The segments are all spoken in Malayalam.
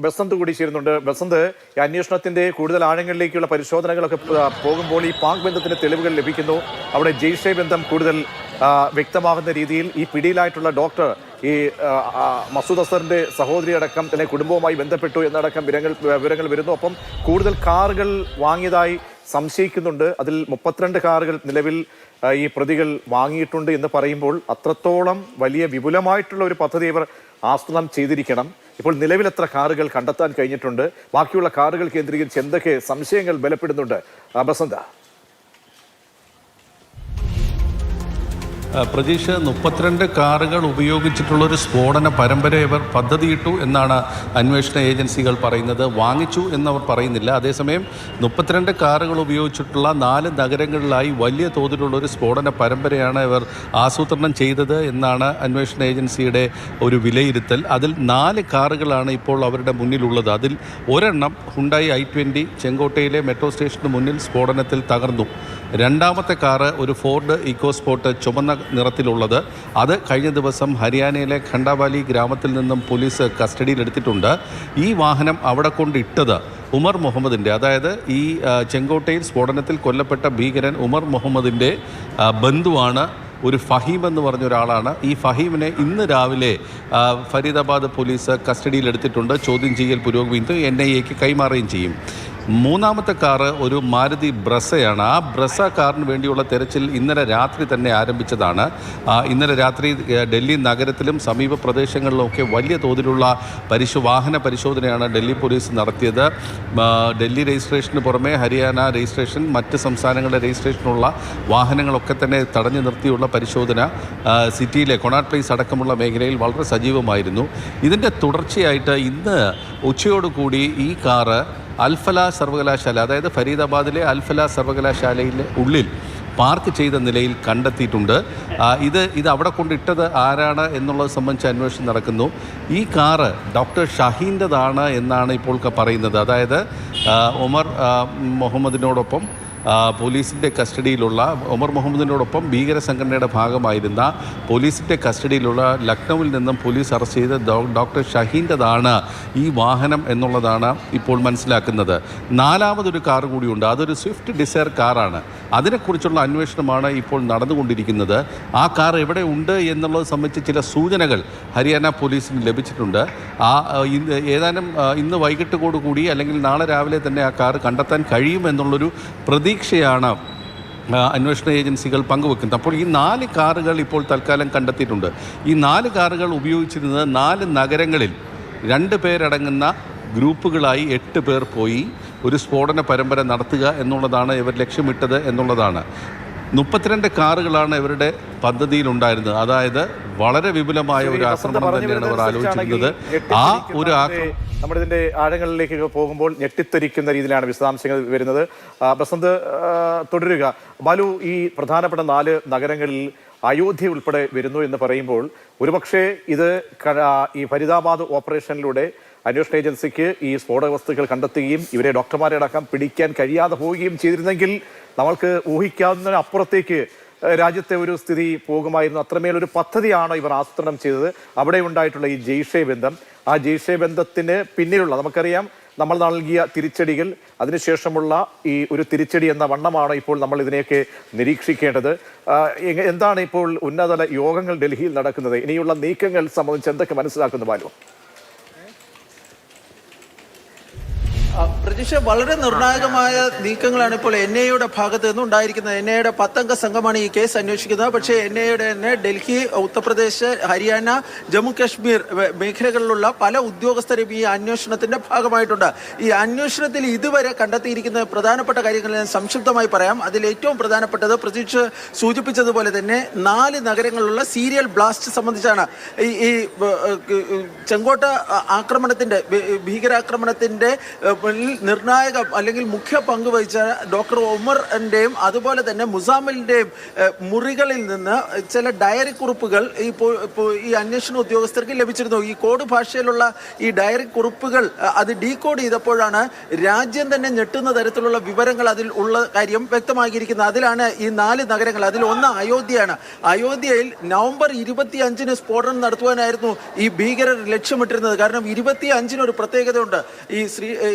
ബസന്ത് കൂടി ചേരുന്നുണ്ട്. ബസന്ത്, ഈ അന്വേഷണത്തിന്റെ കൂടുതൽ ആഴങ്ങളിലേക്കുള്ള പരിശോധനകളൊക്കെ പോകുമ്പോൾ ഈ പാക് ബന്ധത്തിന്റെ തെളിവുകൾ ലഭിക്കുന്നു. അവിടെ ജെയ്ഷെ ബന്ധം കൂടുതൽ വ്യക്തമാകുന്ന രീതിയിൽ ഈ പിടിയിലായിട്ടുള്ള ഡോക്ടർ ഈ മസൂദ് അസറിന്റെ സഹോദരി അടക്കം തന്നെ കുടുംബവുമായി ബന്ധപ്പെട്ടു എന്നടക്കം വിവരങ്ങൾ വരുന്നു. ഒപ്പം കൂടുതൽ കാറുകൾ വാങ്ങിയതായി സംശയിക്കുന്നുണ്ട്. അതിൽ 32 കാറുകൾ നിലവിൽ ഈ പ്രതികൾ വാങ്ങിയിട്ടുണ്ട് എന്ന് പറയുമ്പോൾ അത്രത്തോളം വലിയ വിപുലമായിട്ടുള്ള ഒരു പദ്ധതി ഇവർ ആസൂത്രണം ചെയ്തിരിക്കണം. ഇപ്പോൾ നിലവിൽ എത്ര കാറുകൾ കണ്ടെത്താൻ കഴിഞ്ഞിട്ടുണ്ട്? ബാക്കിയുള്ള കാറുകൾ കേന്ദ്രീകരിച്ച് എന്തൊക്കെ സംശയങ്ങൾ ബലപ്പെടുന്നുണ്ട്? ബസന്ത. പ്രതീക്ഷ 32 കാറുകൾ ഉപയോഗിച്ചിട്ടുള്ളൊരു സ്ഫോടന പരമ്പര ഇവർ പദ്ധതിയിട്ടു എന്നാണ് അന്വേഷണ ഏജൻസികൾ പറയുന്നത്. വാങ്ങിച്ചു എന്നവർ പറയുന്നില്ല. അതേസമയം 32 കാറുകൾ ഉപയോഗിച്ചിട്ടുള്ള 4 നഗരങ്ങളിലായി വലിയ തോതിലുള്ളൊരു സ്ഫോടന പരമ്പരയാണ് ഇവർ ആസൂത്രണം ചെയ്തത് എന്നാണ് അന്വേഷണ ഏജൻസിയുടെ ഒരു വിലയിരുത്തൽ. അതിൽ 4 കാറുകളാണ് ഇപ്പോൾ അവരുടെ മുന്നിലുള്ളത്. അതിൽ ഒരെണ്ണം ഹുണ്ടായി i20 ചെങ്കോട്ടയിലെ മെട്രോ സ്റ്റേഷന് മുന്നിൽ സ്ഫോടനത്തിൽ തകർന്നു. രണ്ടാമത്തെ കാറ് ഒരു ഫോർഡ് ഇക്കോസ്പോർട്ട് ചുമന്ന നിറത്തിലുള്ളത്. അത് കഴിഞ്ഞ ദിവസം ഹരിയാനയിലെ ഖണ്ഡാവാലി ഗ്രാമത്തിൽ നിന്നും പോലീസ് കസ്റ്റഡിയിലെടുത്തിട്ടുണ്ട്. ഈ വാഹനം അവിടെ കൊണ്ടിട്ടത് ഉമർ മുഹമ്മദിൻ്റെ, അതായത് ഈ ചെങ്കോട്ടയിൽ സ്ഫോടനത്തിൽ കൊല്ലപ്പെട്ട ഭീകരൻ ഉമർ മുഹമ്മദിൻ്റെ ബന്ധുവാണ്. ഒരു ഫഹീം എന്ന് പറഞ്ഞ ഒരാളാണ്. ഈ ഫഹീമിനെ ഇന്ന് രാവിലെ ഫരീദാബാദ് പോലീസ് കസ്റ്റഡിയിലെടുത്തിട്ടുണ്ട്. ചോദ്യം ചെയ്യൽ പുരോഗമിക്കുന്നു. NIAക്ക് കൈമാറുകയും ചെയ്യും. മൂന്നാമത്തെ കാറ് ഒരു മാരുതി ബ്രസയാണ്. ആ ബ്രസ കാറിന് വേണ്ടിയുള്ള തെരച്ചിൽ ഇന്നലെ രാത്രി തന്നെ ആരംഭിച്ചതാണ്. ഇന്നലെ രാത്രി ഡൽഹി നഗരത്തിലും സമീപ പ്രദേശങ്ങളിലുമൊക്കെ വലിയ തോതിലുള്ള വാഹന പരിശോധനയാണ് ഡൽഹി പോലീസ് നടത്തിയത്. ഡൽഹി രജിസ്ട്രേഷന് പുറമെ ഹരിയാന രജിസ്ട്രേഷൻ, മറ്റ് സംസ്ഥാനങ്ങളുടെ രജിസ്ട്രേഷനുള്ള വാഹനങ്ങളൊക്കെ തന്നെ തടഞ്ഞു നിർത്തിയുള്ള പരിശോധന സിറ്റിയിലെ കൊണാട്ട് പ്ലേസ് അടക്കമുള്ള മേഖലയിൽ വളരെ സജീവമായിരുന്നു. ഇതിൻ്റെ തുടർച്ചയായിട്ട് ഇന്ന് ഉച്ചയോടുകൂടി ഈ കാറ് അൽഫല സർവകലാശാല, അതായത് ഫരീദാബാദിലെ അൽഫല സർവകലാശാലയിലെ ഉള്ളിൽ പാർക്ക് ചെയ്ത നിലയിൽ കണ്ടെത്തിയിട്ടുണ്ട്. ഇത് അവിടെ കൊണ്ടിട്ടത് ആരാണ് എന്നുള്ളത് സംബന്ധിച്ച് അന്വേഷണം നടക്കുന്നു. ഈ കാറ് ഡോക്ടർ ഷഹീൻ്റെതാണ് എന്നാണ് ഇപ്പോൾ പറയുന്നത്. അതായത് ഉമർ മുഹമ്മദിനോടൊപ്പം പോലീസിൻ്റെ കസ്റ്റഡിയിലുള്ള ഉമർ മുഹമ്മദിനോടൊപ്പം ഭീകര സംഘടനയുടെ ഭാഗമായിരുന്ന പോലീസിൻ്റെ കസ്റ്റഡിയിലുള്ള ലക്നൌവിൽ നിന്നും പോലീസ് അറസ്റ്റ് ചെയ്ത ഡോക്ടർ ഷഹീൻ്റെതാണ് ഈ വാഹനം എന്നുള്ളതാണ് ഇപ്പോൾ മനസ്സിലാക്കുന്നത്. നാലാമതൊരു കാർ കൂടിയുണ്ട്. അതൊരു സ്വിഫ്റ്റ് ഡിസയർ കാറാണ്. അതിനെക്കുറിച്ചുള്ള അന്വേഷണമാണ് ഇപ്പോൾ നടന്നുകൊണ്ടിരിക്കുന്നത്. ആ കാർ എവിടെ ഉണ്ട് എന്നുള്ളത് സംബന്ധിച്ച് ചില സൂചനകൾ ഹരിയാന പോലീസിന് ലഭിച്ചിട്ടുണ്ട്. ഏതാനും ഇന്ന് വൈകിട്ടോടുകൂടി അല്ലെങ്കിൽ നാളെ രാവിലെ തന്നെ ആ കാർ കണ്ടെത്താൻ കഴിയുമെന്നുള്ളൊരു പ്രതീക്ഷയാണ് അന്വേഷണ ഏജൻസികൾ പങ്കുവെക്കുന്നത്. അപ്പോൾ ഈ 4 കാറുകൾ ഇപ്പോൾ തൽക്കാലം കണ്ടെത്തിയിട്ടുണ്ട്. ഈ 4 കാറുകൾ ഉപയോഗിച്ചിരുന്നത് 4 നഗരങ്ങളിൽ 2 പേരടങ്ങുന്ന ഗ്രൂപ്പുകളായി 8 പേർ പോയി ഒരു സ്ഫോടന പരമ്പര നടത്തുക എന്നുള്ളതാണ് ഇവർ ലക്ഷ്യമിട്ടത് എന്നുള്ളതാണ്. 32 കാറുകളാണ് ഇവരുടെ പദ്ധതിയിലുണ്ടായിരുന്നത്. അതായത് വളരെ വിപുലമായ ഒരു ആക്രമണം തന്നെയാണ് അവർ ആലോചിച്ചിരുന്നത്. ആ ഒരു നമ്മളിതിന്റെ ആഴങ്ങളിലേക്ക് പോകുമ്പോൾ ഞെട്ടിത്തെരിക്കുന്ന രീതിയിലാണ് വിശദാംശങ്ങൾ വരുന്നത്. ബസന്ത്, തുടരുക. ബാലു, ഈ പ്രധാനപ്പെട്ട 4 നഗരങ്ങളിൽ അയോധ്യ ഉൾപ്പെടെ വരുന്നു എന്ന് പറയുമ്പോൾ ഒരുപക്ഷെ ഇത് ഈ ഫരീദാബാദ് ഓപ്പറേഷനിലൂടെ അന്വേഷണ ഏജൻസിക്ക് ഈ സ്ഫോടക വസ്തുക്കൾ കണ്ടെത്തുകയും ഇവരെ ഡോക്ടർമാരെ അടക്കം പിടിക്കാൻ കഴിയാതെ പോവുകയും ചെയ്തിരുന്നെങ്കിൽ നമ്മൾക്ക് ഊഹിക്കാവുന്നതിന് അപ്പുറത്തേക്ക് രാജ്യത്തെ ഒരു സ്ഥിതി പോകുമായിരുന്നു. അത്രമേലൊരു പദ്ധതിയാണ് ഇവർ ആസൂത്രണം ചെയ്തത്. അവിടെ ഉണ്ടായിട്ടുള്ള ഈ ജെയ്ഷെ ബന്ധം, ആ ജെയ്ഷെ ബന്ധത്തിന് പിന്നിലുള്ള നമുക്കറിയാം നമ്മൾ നൽകിയ തിരിച്ചടികൾ, അതിനുശേഷമുള്ള ഈ ഒരു തിരിച്ചടി എന്ന വണ്ണമാണ് ഇപ്പോൾ നമ്മൾ ഇതിനെയൊക്കെ നിരീക്ഷിക്കേണ്ടത്. എന്താണ് ഇപ്പോൾ ഉന്നതതല യോഗങ്ങൾ ഡൽഹിയിൽ നടക്കുന്നത്? ഇനിയുള്ള നീക്കങ്ങൾ സംബന്ധിച്ച് എന്തൊക്കെ മനസ്സിലാക്കുന്നു ബാലു? പ്രതീക്ഷ, വളരെ നിർണായകമായ നീക്കങ്ങളാണ് ഇപ്പോൾ NIAയുടെ ഭാഗത്ത് നിന്ന് ഉണ്ടായിരിക്കുന്നത്. NIAയുടെ 10 അംഗ സംഘമാണ് ഈ കേസ് അന്വേഷിക്കുന്നത്. പക്ഷേ NIAയുടെ തന്നെ ഡൽഹി, ഉത്തർപ്രദേശ്, ഹരിയാന, ജമ്മു കാശ്മീർ മേഖലകളിലുള്ള പല ഉദ്യോഗസ്ഥരും ഈ അന്വേഷണത്തിന്റെ ഭാഗമായിട്ടുണ്ട്. ഈ അന്വേഷണത്തിൽ ഇതുവരെ കണ്ടെത്തിയിരിക്കുന്ന പ്രധാനപ്പെട്ട കാര്യങ്ങൾ ഞാൻ സംക്ഷിപ്തമായി പറയാം. അതിൽ ഏറ്റവും പ്രധാനപ്പെട്ടത് പ്രതീക്ഷ സൂചിപ്പിച്ചതുപോലെ തന്നെ 4 നഗരങ്ങളിലുള്ള സീരിയൽ ബ്ലാസ്റ്റ് സംബന്ധിച്ചാണ്. ഈ ചെങ്കോട്ട ആക്രമണത്തിന്റെ, ഭീകരാക്രമണത്തിന്റെ നിർണായക അല്ലെങ്കിൽ മുഖ്യ പങ്ക് വഹിച്ച ഡോക്ടർ ഒമറിന്റെയും അതുപോലെ തന്നെ മുസാമിലിന്റെയും മുറികളിൽ നിന്ന് ചില ഡയറി കുറിപ്പുകൾ ഈ അന്വേഷണ ഉദ്യോഗസ്ഥർക്ക് ലഭിച്ചിരുന്നു. ഈ കോഡ് ഭാഷയിലുള്ള ഈ ഡയറി കുറിപ്പുകൾ അത് ഡീകോഡ് ചെയ്തപ്പോഴാണ് രാജ്യം തന്നെ ഞെട്ടുന്ന തരത്തിലുള്ള വിവരങ്ങൾ അതിൽ ഉള്ള കാര്യം വ്യക്തമാക്കിയിരിക്കുന്നത്. അതിലാണ് ഈ 4 നഗരങ്ങൾ. അതിൽ ഒന്ന് അയോധ്യയാണ്. അയോധ്യയിൽ നവംബർ 25-ന് സ്ഫോടനം നടത്തുവാനായിരുന്നു ഈ ഭീകരർ ലക്ഷ്യമിട്ടിരുന്നത്. കാരണം 25-ന് ഒരു പ്രത്യേകതയുണ്ട്. ഈ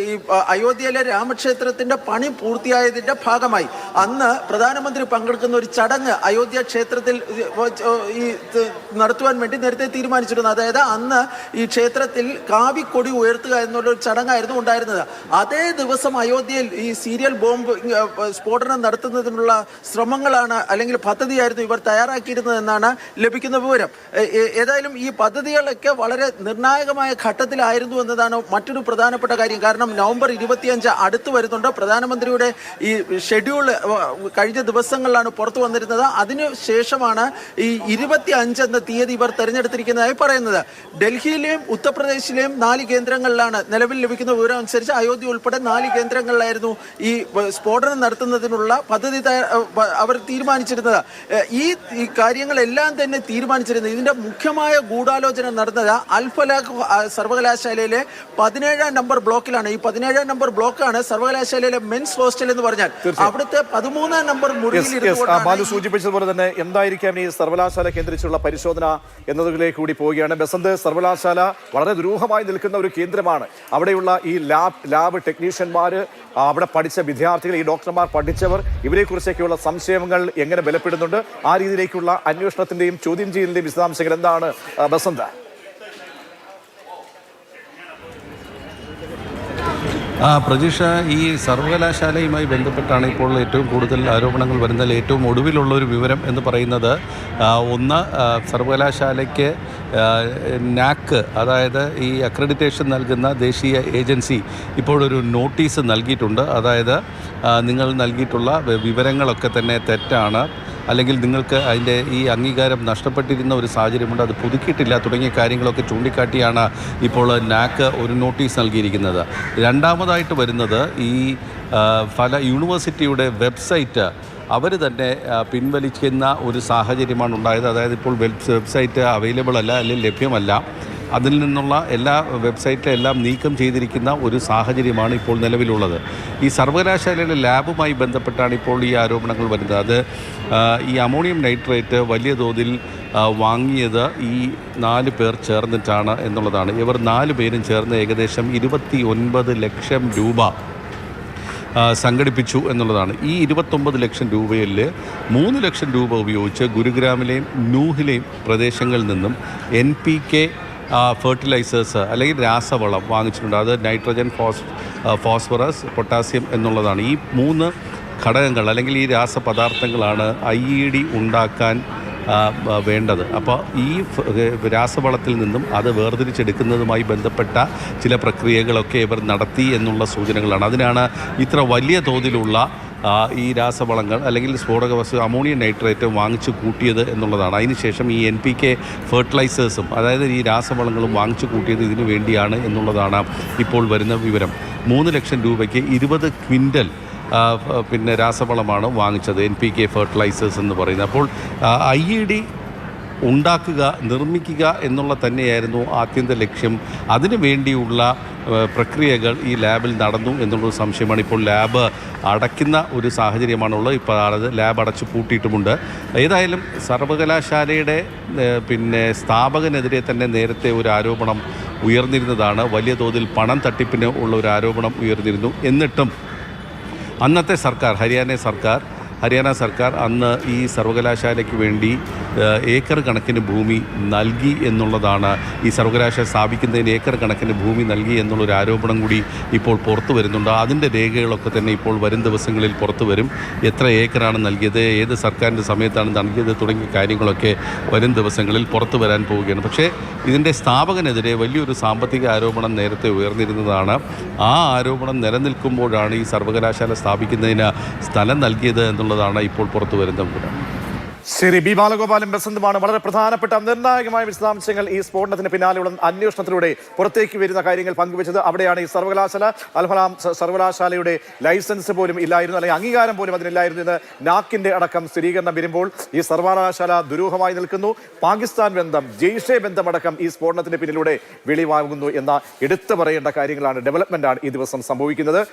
അയോധ്യയിലെ രാമക്ഷേത്രത്തിന്റെ പണി പൂർത്തിയായതിന്റെ ഭാഗമായി അന്ന് പ്രധാനമന്ത്രി പങ്കെടുക്കുന്ന ഒരു ചടങ്ങ് അയോധ്യ ക്ഷേത്രത്തിൽ ഈ നടത്തുവാൻ വേണ്ടി നേരത്തെ തീരുമാനിച്ചിരുന്നു. അതായത് അന്ന് ഈ ക്ഷേത്രത്തിൽ കാവിക്കൊടി ഉയർത്തുക എന്നുള്ള ഒരു ചടങ്ങായിരുന്നു ഉണ്ടായിരുന്നത്. അതേ ദിവസം അയോധ്യയിൽ ഈ സീരിയൽ ബോംബ് സ്ഫോടനം നടത്തുന്നതിനുള്ള ശ്രമങ്ങളാണ് അല്ലെങ്കിൽ പദ്ധതിയായിരുന്നു ഇവർ തയ്യാറാക്കിയിരുന്നത് എന്നാണ് ലഭിക്കുന്ന വിവരം. ഏതായാലും ഈ പദ്ധതികളൊക്കെ വളരെ നിർണായകമായ ഘട്ടത്തിലായിരുന്നു എന്നതാണ് മറ്റൊരു പ്രധാനപ്പെട്ട കാര്യം. കാരണം നവംബർ 25 അടുത്ത് വരുന്നുണ്ട്. പ്രധാനമന്ത്രിയുടെ ഈ ഷെഡ്യൂൾ കഴിഞ്ഞ ദിവസങ്ങളിലാണ് പുറത്തു വന്നിരുന്നത്. അതിനുശേഷമാണ് ഈ 25 എന്ന തീയതി ഇവർ തെരഞ്ഞെടുത്തിരിക്കുന്നതായി പറയുന്നത്. ഡൽഹിയിലെയും ഉത്തർപ്രദേശിലെയും 4 കേന്ദ്രങ്ങളിലാണ് നിലവിൽ ലഭിക്കുന്ന വിവരം അനുസരിച്ച് അയോധ്യ ഉൾപ്പെടെ 4 കേന്ദ്രങ്ങളിലായിരുന്നു ഈ സ്ഫോടനം നടത്തുന്നതിനുള്ള പദ്ധതി അവർ തീരുമാനിച്ചിരുന്നത്. ഈ കാര്യങ്ങളെല്ലാം തന്നെ തീരുമാനിച്ചിരുന്നത്. ഇതിന്റെ മുഖ്യമായ ഗൂഢാലോചന നടന്നത് അൽഫലാഖ് സർവകലാശാലയിലെ 17-ാം നമ്പർ ബ്ലോക്കിലാണ്. ഈ 17-ാം നമ്പർ ബ്ലോക്കാണ് സർവകലാശാലയിലെ മെൻസ് ഹോസ്റ്റൽ എന്ന് പറഞ്ഞാൽ. അവിടുത്തെ 13-ാം നമ്പർ മുറിയിൽ ബാലു സൂചിപ്പിച്ചതുപോലെ തന്നെ എന്തായിരിക്കാം ഈ സർവകലാശാല കേന്ദ്രീകരിച്ചുള്ള പരിശോധന എന്നതിലേക്ക് കൂടി പോവുകയാണ്. ബസന്ത്, സർവകലാശാല വളരെ ദുരൂഹമായി നിൽക്കുന്ന ഒരു കേന്ദ്രമാണ്. അവിടെയുള്ള ഈ ലാബ് ടെക്നീഷ്യന്മാർ, അവിടെ പഠിച്ച വിദ്യാർത്ഥികൾ, ഈ ഡോക്ടർമാർ പഠിച്ചവർ, ഇവരെക്കുറിച്ചൊക്കെയുള്ള സംശയങ്ങൾ എങ്ങനെ ബലപ്പെടുന്നുണ്ട്? ആ രീതിയിലേക്കുള്ള അന്വേഷണത്തിന്റെയും ചോദ്യം ചെയ്യലിന്റെയും വിശദാംശങ്ങൾ എന്താണ് ബസന്ത? പ്രജീഷ, ഈ സർവകലാശാലയുമായി ബന്ധപ്പെട്ടാണ് ഇപ്പോൾ ഏറ്റവും കൂടുതൽ ആരോപണങ്ങൾ വരുന്നതിൽ ഏറ്റവും ഒടുവിലുള്ള ഒരു വിവരം എന്ന് പറയുന്നത്, ഒന്ന്, സർവകലാശാലയ്ക്ക് നാക്ക്, അതായത് ഈ അക്രഡിറ്റേഷൻ നൽകുന്ന ദേശീയ ഏജൻസി ഇപ്പോഴൊരു നോട്ടീസ് നൽകിയിട്ടുണ്ട്. അതായത് നിങ്ങൾ നൽകിയിട്ടുള്ള വിവരങ്ങളൊക്കെ തന്നെ തെറ്റാണ്, അല്ലെങ്കിൽ നിങ്ങൾക്ക് അതിൻ്റെ ഈ അംഗീകാരം നഷ്ടപ്പെട്ടിരുന്ന ഒരു സാഹചര്യമുണ്ട്, അത് പുതുക്കിയിട്ടില്ല തുടങ്ങിയ കാര്യങ്ങളൊക്കെ ചൂണ്ടിക്കാട്ടിയാണ് ഇപ്പോൾ നാക്ക് ഒരു നോട്ടീസ് നൽകിയിരിക്കുന്നത്. രണ്ടാമതായിട്ട് വരുന്നത്, ഈ പല യൂണിവേഴ്സിറ്റിയുടെ വെബ്സൈറ്റ് അവർ തന്നെ പിൻവലിക്കുന്ന ഒരു സാഹചര്യമാണ് ഉണ്ടായത്. അതായത് ഇപ്പോൾ വെബ്സൈറ്റ് അവൈലബിൾ അല്ല, അല്ലെങ്കിൽ ലഭ്യമല്ല. അതിൽ നിന്നുള്ള എല്ലാ വെബ്സൈറ്റിലെല്ലാം നീക്കം ചെയ്തിരിക്കുന്ന ഒരു സാഹചര്യമാണ് ഇപ്പോൾ നിലവിലുള്ളത്. ഈ സർവകലാശാലയുടെ ലാബുമായി ബന്ധപ്പെട്ടാണ് ഇപ്പോൾ ഈ ആരോപണങ്ങൾ വരുന്നത്. അത് ഈ അമോണിയം നൈട്രേറ്റ് വലിയ തോതിൽ വാങ്ങിയത് ഈ 4 പേർ ചേർന്നിട്ടാണ് എന്നുള്ളതാണ്. ഇവർ 4 പേരും ചേർന്ന് ഏകദേശം 29 ലക്ഷം രൂപ സംഘടിപ്പിച്ചു എന്നുള്ളതാണ്. ഈ 29 ലക്ഷം രൂപയിൽ 3 ലക്ഷം രൂപ ഉപയോഗിച്ച് ഗുരുഗ്രാമിലെയും നൂഹിലെയും പ്രദേശങ്ങളിൽ നിന്നും NPK ഫെർട്ടിലൈസേഴ്സ് അല്ലെങ്കിൽ രാസവളം വാങ്ങിച്ചിട്ടുണ്ട്. അത് നൈട്രജൻ, ഫോസ്ഫറസ്, പൊട്ടാസ്യം എന്നുള്ളതാണ്. ഈ 3 ഘടകങ്ങൾ അല്ലെങ്കിൽ ഈ രാസപദാർത്ഥങ്ങളാണ് IED ഉണ്ടാക്കാൻ വേണ്ടത്. അപ്പോൾ ഈ രാസവളത്തിൽ നിന്നും അത് വേർതിരിച്ചെടുക്കുന്നതുമായി ബന്ധപ്പെട്ട ചില പ്രക്രിയകളൊക്കെ ഇവർ നടത്തി എന്നുള്ള സൂചനകളാണ്. അതിനാണ് ഇത്ര വലിയ തോതിലുള്ള ഈ രാസവളങ്ങൾ അല്ലെങ്കിൽ സ്ഫോടക വസ്തു അമോണിയം നൈട്രേറ്റ് വാങ്ങിച്ചു കൂട്ടിയത് എന്നുള്ളതാണ്. അതിനുശേഷം ഈ NPK ഫെർട്ടിലൈസേഴ്സും, അതായത് ഈ രാസവളങ്ങളും വാങ്ങിച്ചു കൂട്ടിയത് ഇതിനു വേണ്ടിയാണ് എന്നുള്ളതാണ് ഇപ്പോൾ വരുന്ന വിവരം. 3 ലക്ഷം രൂപയ്ക്ക് 20 ക്വിൻ്റൽ രാസവളമാണ് വാങ്ങിച്ചത്, NPK ഫെർട്ടിലൈസേഴ്സ് എന്ന് പറയുന്നത്. അപ്പോൾ IED ഉണ്ടാക്കുക, നിർമ്മിക്കുക എന്നുള്ള തന്നെയായിരുന്നു ആത്യന്ത ലക്ഷ്യം. അതിനു വേണ്ടിയുള്ള പ്രക്രിയകൾ ഈ ലാബിൽ നടന്നു എന്നുള്ളൊരു സംശയമാണ്. ഇപ്പോൾ ലാബ് അടയ്ക്കുന്ന ഒരു സാഹചര്യമാണുള്ളത്. ഇപ്പോൾ അത് ലാബ് അടച്ചു പൂട്ടിയിട്ടുമുണ്ട്. ഏതായാലും സർവകലാശാലയുടെ സ്ഥാപകനെതിരെ തന്നെ നേരത്തെ ഒരു ആരോപണം ഉയർന്നിരുന്നതാണ്. വലിയ തോതിൽ പണം തട്ടിപ്പിന് ഉള്ള ഒരു ആരോപണം ഉയർന്നിരുന്നു. എന്നിട്ടും അന്നത്തെ സർക്കാർ, ഹരിയാന സർക്കാർ അന്ന് ഈ സർവകലാശാലയ്ക്ക് വേണ്ടി ഏക്കർ കണക്കിന് ഭൂമി നൽകി എന്നുള്ളതാണ്. ഈ സർവകലാശാല സ്ഥാപിക്കുന്നതിന് ഏക്കർ കണക്കിന് ഭൂമി നൽകി എന്നുള്ളൊരു ആരോപണം കൂടി ഇപ്പോൾ പുറത്തു വരുന്നുണ്ട്. അതിൻ്റെ രേഖകളൊക്കെ തന്നെ ഇപ്പോൾ വരും ദിവസങ്ങളിൽ പുറത്തു വരും. എത്ര ഏക്കറാണ് നൽകിയത്, ഏത് സർക്കാരിൻ്റെ സമയത്താണ് നൽകിയത് തുടങ്ങിയ കാര്യങ്ങളൊക്കെ വരും ദിവസങ്ങളിൽ പുറത്തു വരാൻ പോവുകയാണ്. പക്ഷേ ഇതിൻ്റെ സ്ഥാപകനെതിരെ വലിയൊരു സാമ്പത്തിക ആരോപണം നേരത്തെ ഉയർന്നിരുന്നതാണ്. ആ ആരോപണം നിലനിൽക്കുമ്പോഴാണ് ഈ സർവകലാശാല സ്ഥാപിക്കുന്നതിന് സ്ഥലം നൽകിയത് എന്നുള്ളതാണ് ഇപ്പോൾ പുറത്തു വരുന്ന വിവരം. ശരി, ബി ബാലഗോപാലും ബസന്തുമാണ് വളരെ പ്രധാനപ്പെട്ട നിർണായകമായ വിശദാംശങ്ങൾ ഈ സ്ഫോടനത്തിന് പിന്നാലെയുള്ള അന്വേഷണത്തിലൂടെ പുറത്തേക്ക് വരുന്ന കാര്യങ്ങൾ പങ്കുവച്ചത്. അവിടെയാണ് ഈ സർവകലാശാല അൽഫലാം സർവകലാശാലയുടെ ലൈസൻസ് പോലും ഇല്ലായിരുന്നു, അല്ലെങ്കിൽ അംഗീകാരം പോലും അതിനില്ലായിരുന്നു എന്ന് നാക്കിന്റെ അടക്കം സ്ഥിരീകരണം വരുമ്പോൾ ഈ സർവകലാശാല ദുരൂഹമായി നിൽക്കുന്നു. പാകിസ്ഥാൻ ബന്ധം, ജെയ്ഷെ ബന്ധമടക്കം ഈ സ്ഫോടനത്തിന് പിന്നിലൂടെ വെളിവാകുന്നു എന്ന എടുത്തു പറയേണ്ട കാര്യങ്ങളാണ്, ഡെവലപ്മെന്റാണ് ഈ ദിവസം സംഭവിക്കുന്നത്.